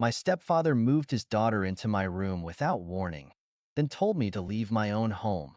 My stepfather moved his daughter into my room without warning, then told me to leave my own home.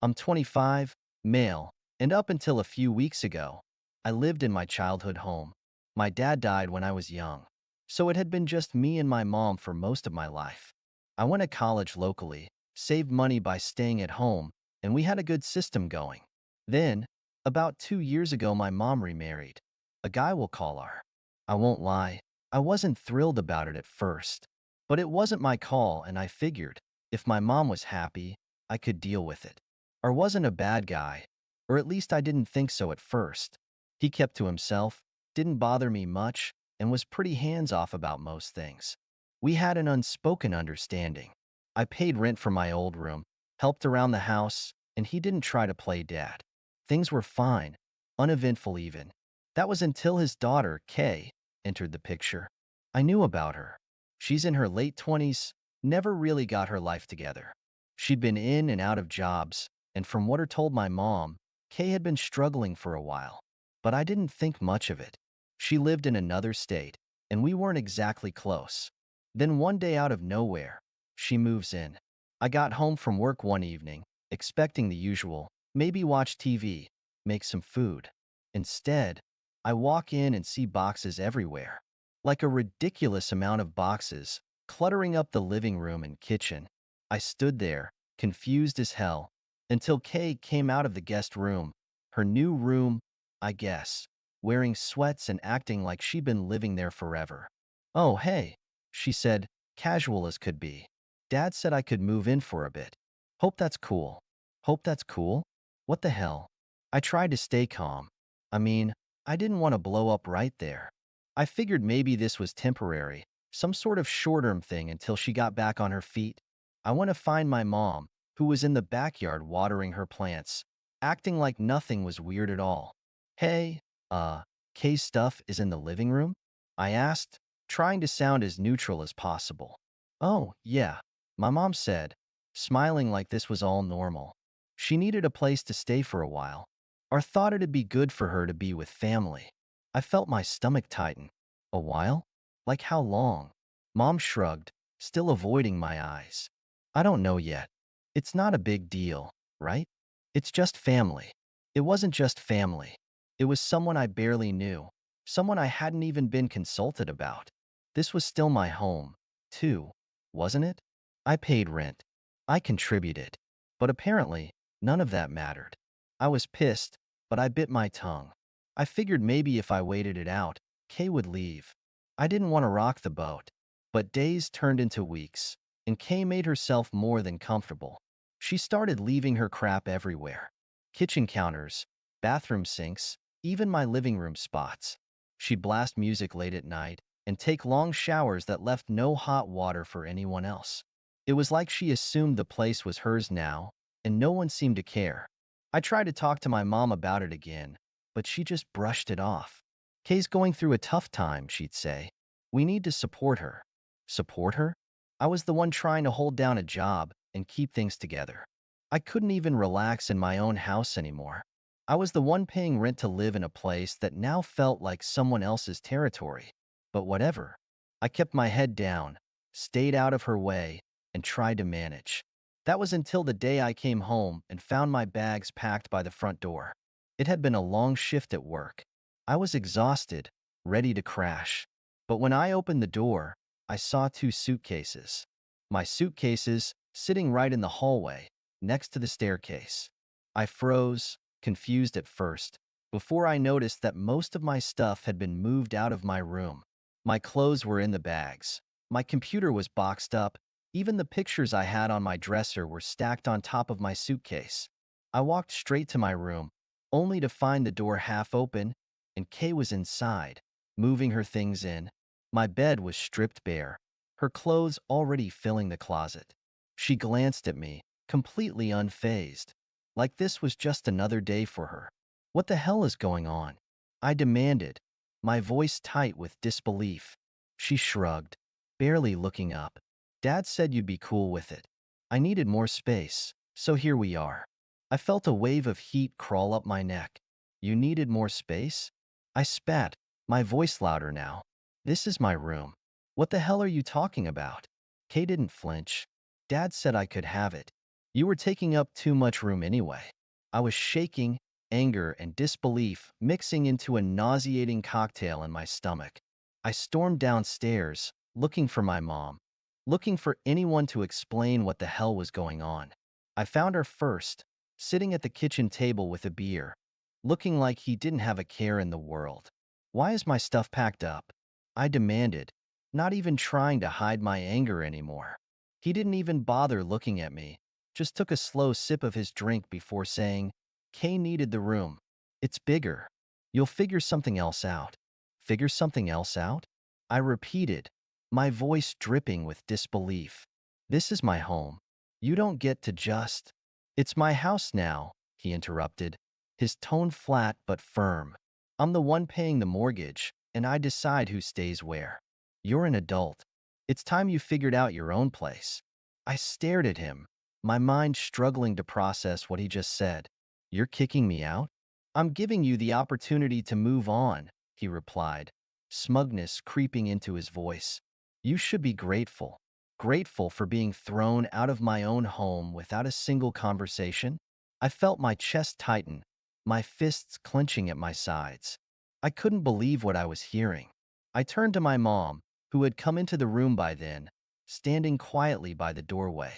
I'm 25, male, and up until a few weeks ago, I lived in my childhood home. My dad died when I was young, so it had been just me and my mom for most of my life. I went to college locally, saved money by staying at home, and we had a good system going. Then, about 2 years ago, my mom remarried. A guy we'll call R. I won't lie, I wasn't thrilled about it at first. But it wasn't my call, and I figured, if my mom was happy, I could deal with it. R wasn't a bad guy, or at least I didn't think so at first. He kept to himself, didn't bother me much, and was pretty hands-off about most things. We had an unspoken understanding. I paid rent for my old room, helped around the house, and he didn't try to play dad. Things were fine, uneventful even. That was until his daughter, Kay, entered the picture. I knew about her. She's in her late 20s, never really got her life together. She'd been in and out of jobs, and from what her told my mom, Kay had been struggling for a while. But I didn't think much of it. She lived in another state, and we weren't exactly close. Then one day out of nowhere, she moves in. I got home from work one evening, expecting the usual, maybe watch TV, make some food. Instead, I walk in and see boxes everywhere. Like a ridiculous amount of boxes, cluttering up the living room and kitchen. I stood there, confused as hell, until Kay came out of the guest room, her new room, I guess, wearing sweats and acting like she'd been living there forever. "Oh, hey," she said, casual as could be. "Dad said I could move in for a bit. Hope that's cool." Hope that's cool? What the hell? I tried to stay calm. I mean, I didn't want to blow up right there. I figured maybe this was temporary, some sort of short-term thing until she got back on her feet. I went to find my mom, who was in the backyard watering her plants, acting like nothing was weird at all. "Hey, Kay's stuff is in the living room?" I asked, trying to sound as neutral as possible. "Oh, yeah," my mom said, smiling like this was all normal. She needed a place to stay for a while, or thought it'd be good for her to be with family. I felt my stomach tighten. "A while? Like how long?" Mom shrugged, still avoiding my eyes. "I don't know yet. It's not a big deal, right? It's just family." It wasn't just family. It was someone I barely knew, someone I hadn't even been consulted about. This was still my home, too, wasn't it? I paid rent. I contributed. But apparently, none of that mattered. I was pissed, but I bit my tongue. I figured maybe if I waited it out, Kay would leave. I didn't want to rock the boat. But days turned into weeks, and Kay made herself more than comfortable. She started leaving her crap everywhere. Kitchen counters, bathroom sinks, even my living room spots. She'd blast music late at night and take long showers that left no hot water for anyone else. It was like she assumed the place was hers now, and no one seemed to care. I tried to talk to my mom about it again, but she just brushed it off. "Kay's going through a tough time," she'd say. "We need to support her." Support her? I was the one trying to hold down a job and keep things together. I couldn't even relax in my own house anymore. I was the one paying rent to live in a place that now felt like someone else's territory. But whatever. I kept my head down, stayed out of her way, and tried to manage. That was until the day I came home and found my bags packed by the front door. It had been a long shift at work. I was exhausted, ready to crash. But when I opened the door, I saw two suitcases. My suitcases sitting right in the hallway, next to the staircase. I froze, confused at first, before I noticed that most of my stuff had been moved out of my room. My clothes were in the bags. My computer was boxed up. Even the pictures I had on my dresser were stacked on top of my suitcase. I walked straight to my room, only to find the door half open, and Kay was inside, moving her things in. My bed was stripped bare, her clothes already filling the closet. She glanced at me, completely unfazed, like this was just another day for her. "What the hell is going on?" I demanded, my voice tight with disbelief. She shrugged, barely looking up. "Dad said you'd be cool with it. I needed more space, so here we are." I felt a wave of heat crawl up my neck. "You needed more space?" I spat, my voice louder now. "This is my room. What the hell are you talking about? Kay didn't flinch. Dad said I could have it. You were taking up too much room anyway. I was shaking, anger and disbelief mixing into a nauseating cocktail in my stomach. I stormed downstairs, looking for my mom, looking for anyone to explain what the hell was going on. I found her first, sitting at the kitchen table with a beer, looking like he didn't have a care in the world. Why is my stuff packed up? I demanded, not even trying to hide my anger anymore. He didn't even bother looking at me, just took a slow sip of his drink before saying, Kay needed the room. It's bigger. You'll figure something else out. Figure something else out? I repeated, my voice dripping with disbelief. This is my home. You don't get to just. It's my house now, he interrupted, his tone flat but firm. I'm the one paying the mortgage, and I decide who stays where. You're an adult. It's time you figured out your own place. I stared at him, my mind struggling to process what he just said. You're kicking me out? I'm giving you the opportunity to move on, he replied, smugness creeping into his voice. You should be grateful. Grateful for being thrown out of my own home without a single conversation. I felt my chest tighten, my fists clenching at my sides. I couldn't believe what I was hearing. I turned to my mom, who had come into the room by then, standing quietly by the doorway.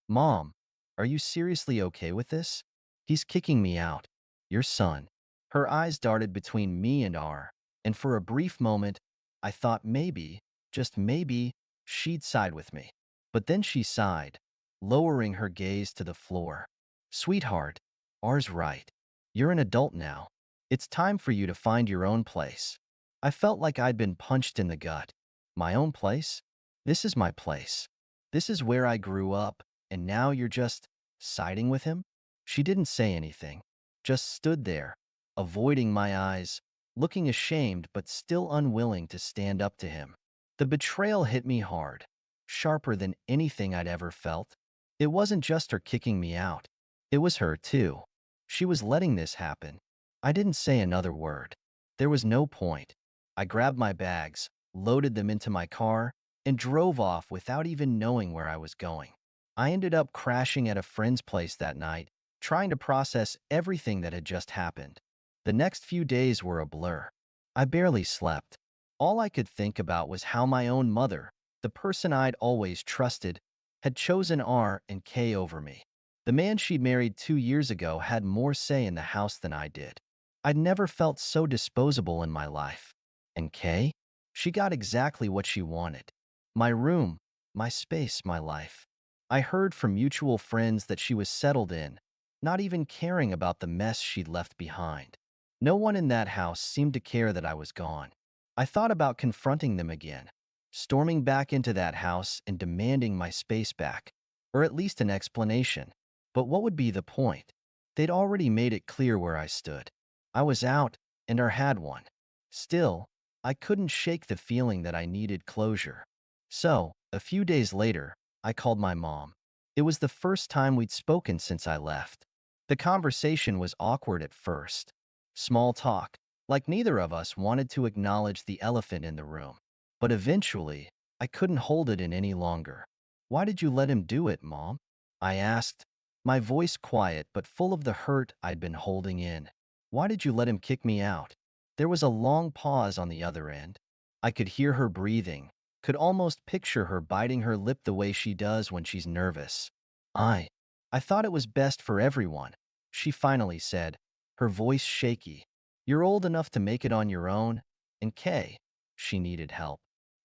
Mom, are you seriously okay with this? He's kicking me out. Your son. Her eyes darted between me and R, and for a brief moment, I thought maybe, just maybe, she'd side with me. But then she sighed, lowering her gaze to the floor. Sweetheart, R's right. You're an adult now. It's time for you to find your own place. I felt like I'd been punched in the gut. My own place? This is my place. This is where I grew up, and now you're just siding with him? She didn't say anything, just stood there, avoiding my eyes, looking ashamed but still unwilling to stand up to him. The betrayal hit me hard, sharper than anything I'd ever felt. It wasn't just her kicking me out. It was her, too. She was letting this happen. I didn't say another word. There was no point. I grabbed my bags, loaded them into my car, and drove off without even knowing where I was going. I ended up crashing at a friend's place that night, trying to process everything that had just happened. The next few days were a blur. I barely slept. All I could think about was how my own mother, the person I'd always trusted, had chosen R and K over me. The man she'd married 2 years ago had more say in the house than I did. I'd never felt so disposable in my life. And Kay? She got exactly what she wanted. My room, my space, my life. I heard from mutual friends that she was settled in, not even caring about the mess she'd left behind. No one in that house seemed to care that I was gone. I thought about confronting them again, storming back into that house and demanding my space back, or at least an explanation. But what would be the point? They'd already made it clear where I stood. I was out, and I had one. Still, I couldn't shake the feeling that I needed closure. So, a few days later, I called my mom. It was the first time we'd spoken since I left. The conversation was awkward at first. Small talk, like neither of us wanted to acknowledge the elephant in the room. But eventually, I couldn't hold it in any longer. Why did you let him do it, Mom? I asked, my voice quiet but full of the hurt I'd been holding in. Why did you let him kick me out? There was a long pause on the other end. I could hear her breathing, could almost picture her biting her lip the way she does when she's nervous. I, I thought it was best for everyone, she finally said, her voice shaky. You're old enough to make it on your own, and Kay, she needed help.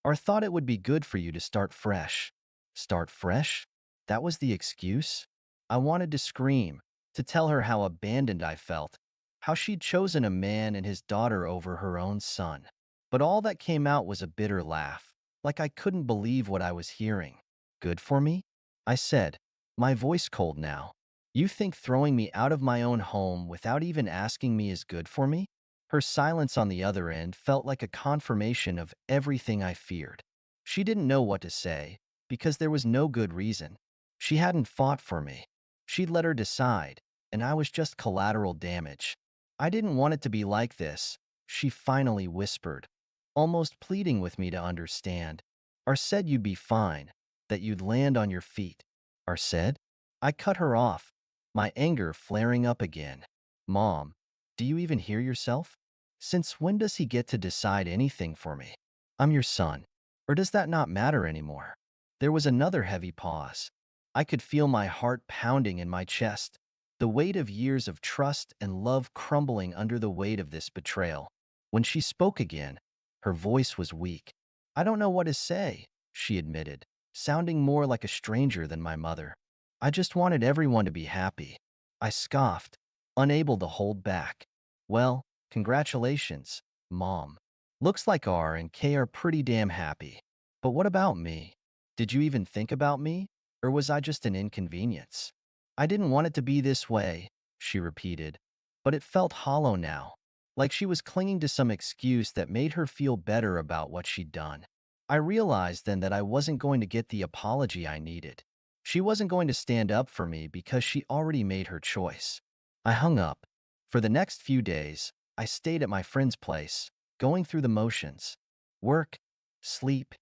Or thought it would be good for you to start fresh. Start fresh? That was the excuse? I wanted to scream, to tell her how abandoned I felt, how she'd chosen a man and his daughter over her own son. But all that came out was a bitter laugh, like I couldn't believe what I was hearing. Good for me? I said, my voice cold now. You think throwing me out of my own home without even asking me is good for me? Her silence on the other end felt like a confirmation of everything I feared. She didn't know what to say, because there was no good reason. She hadn't fought for me. She'd let her decide, and I was just collateral damage. I didn't want it to be like this, she finally whispered, almost pleading with me to understand. R said you'd be fine, that you'd land on your feet. R said? I cut her off, my anger flaring up again. Mom, do you even hear yourself? Since when does he get to decide anything for me? I'm your son. Or does that not matter anymore? There was another heavy pause. I could feel my heart pounding in my chest, the weight of years of trust and love crumbling under the weight of this betrayal. When she spoke again, her voice was weak. I don't know what to say, she admitted, sounding more like a stranger than my mother. I just wanted everyone to be happy. I scoffed, unable to hold back. Well, congratulations, Mom. Looks like R and K are pretty damn happy. But what about me? Did you even think about me? Or was I just an inconvenience? I didn't want it to be this way, she repeated, but it felt hollow now, like she was clinging to some excuse that made her feel better about what she'd done. I realized then that I wasn't going to get the apology I needed. She wasn't going to stand up for me because she already made her choice. I hung up. For the next few days, I stayed at my friend's place, going through the motions. Work, sleep,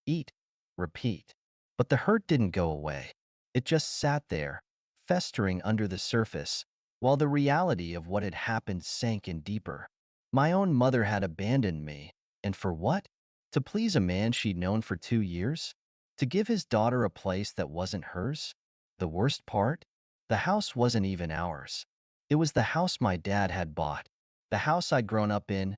eat, repeat. But the hurt didn't go away. It just sat there, festering under the surface, while the reality of what had happened sank in deeper. My own mother had abandoned me, and for what? To please a man she'd known for 2 years? To give his daughter a place that wasn't hers? The worst part? The house wasn't even ours. It was the house my dad had bought, the house I'd grown up in,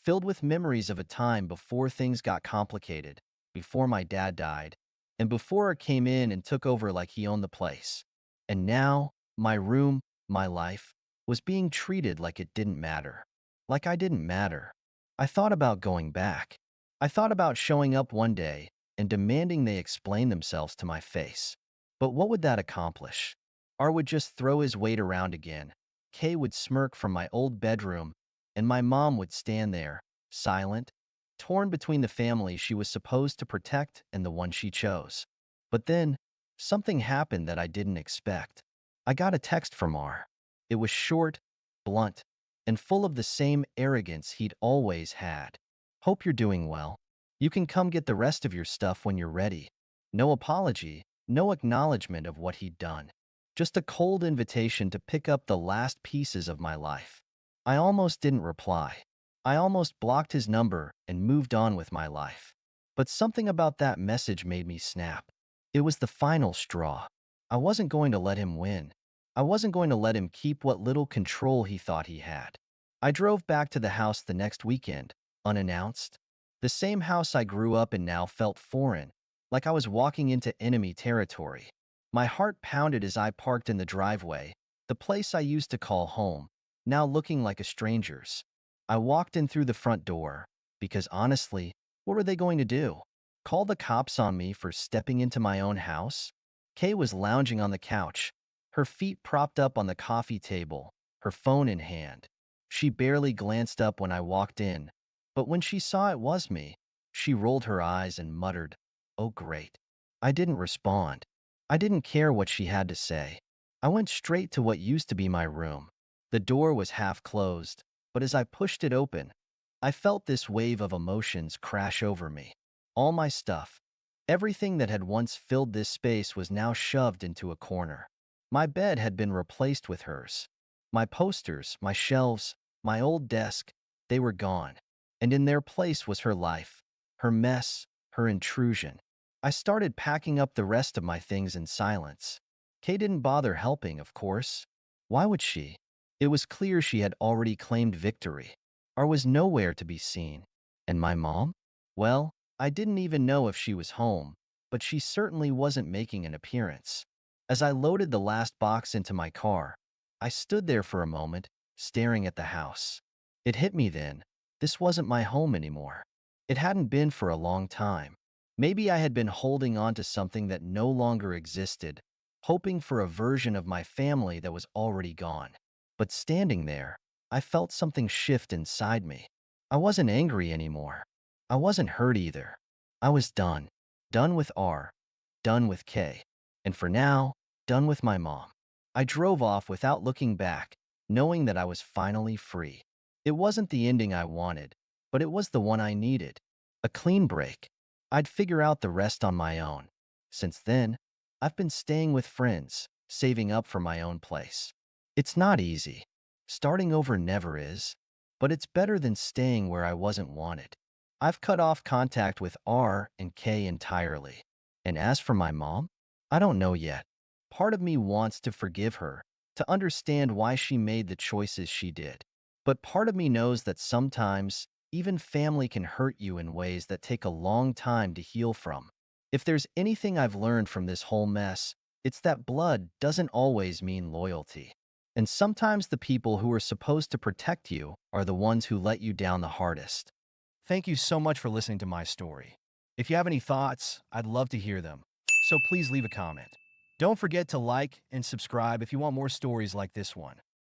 filled with memories of a time before things got complicated, before my dad died, and before it came in and took over like he owned the place. And now, my room, my life, was being treated like it didn't matter. Like I didn't matter. I thought about going back. I thought about showing up one day and demanding they explain themselves to my face. But what would that accomplish? R would just throw his weight around again. Kay would smirk from my old bedroom, and my mom would stand there, silent, torn between the family she was supposed to protect and the one she chose. But then, something happened that I didn't expect. I got a text from R. It was short, blunt, and full of the same arrogance he'd always had. Hope you're doing well. You can come get the rest of your stuff when you're ready. No apology, no acknowledgement of what he'd done. Just a cold invitation to pick up the last pieces of my life. I almost didn't reply. I almost blocked his number and moved on with my life. But something about that message made me snap. It was the final straw. I wasn't going to let him win. I wasn't going to let him keep what little control he thought he had. I drove back to the house the next weekend, unannounced. The same house I grew up in now felt foreign, like I was walking into enemy territory. My heart pounded as I parked in the driveway, the place I used to call home, now looking like a stranger's. I walked in through the front door, because honestly, what were they going to do? Call the cops on me for stepping into my own house? Kay was lounging on the couch, her feet propped up on the coffee table, her phone in hand. She barely glanced up when I walked in, but when she saw it was me, she rolled her eyes and muttered, "Oh, great." I didn't respond. I didn't care what she had to say. I went straight to what used to be my room. The door was half closed, but as I pushed it open, I felt this wave of emotions crash over me. All my stuff, everything that had once filled this space was now shoved into a corner. My bed had been replaced with hers. My posters, my shelves, my old desk, they were gone. And in their place was her life, her mess, her intrusion. I started packing up the rest of my things in silence. Kay didn't bother helping, of course. Why would she? It was clear she had already claimed victory. R was nowhere to be seen. And my mom? Well, I didn't even know if she was home, but she certainly wasn't making an appearance. As I loaded the last box into my car, I stood there for a moment, staring at the house. It hit me then. This wasn't my home anymore. It hadn't been for a long time. Maybe I had been holding on to something that no longer existed, hoping for a version of my family that was already gone. But standing there, I felt something shift inside me. I wasn't angry anymore. I wasn't hurt either. I was done. Done with R. Done with K. And for now, done with my mom. I drove off without looking back, knowing that I was finally free. It wasn't the ending I wanted, but it was the one I needed. A clean break. I'd figure out the rest on my own. Since then, I've been staying with friends, saving up for my own place. It's not easy. Starting over never is, but it's better than staying where I wasn't wanted. I've cut off contact with R and K entirely. And as for my mom, I don't know yet. Part of me wants to forgive her, to understand why she made the choices she did. But part of me knows that sometimes, even family can hurt you in ways that take a long time to heal from. If there's anything I've learned from this whole mess, it's that blood doesn't always mean loyalty. And sometimes the people who are supposed to protect you are the ones who let you down the hardest. Thank you so much for listening to my story. If you have any thoughts, I'd love to hear them. So please leave a comment. Don't forget to like and subscribe if you want more stories like this one.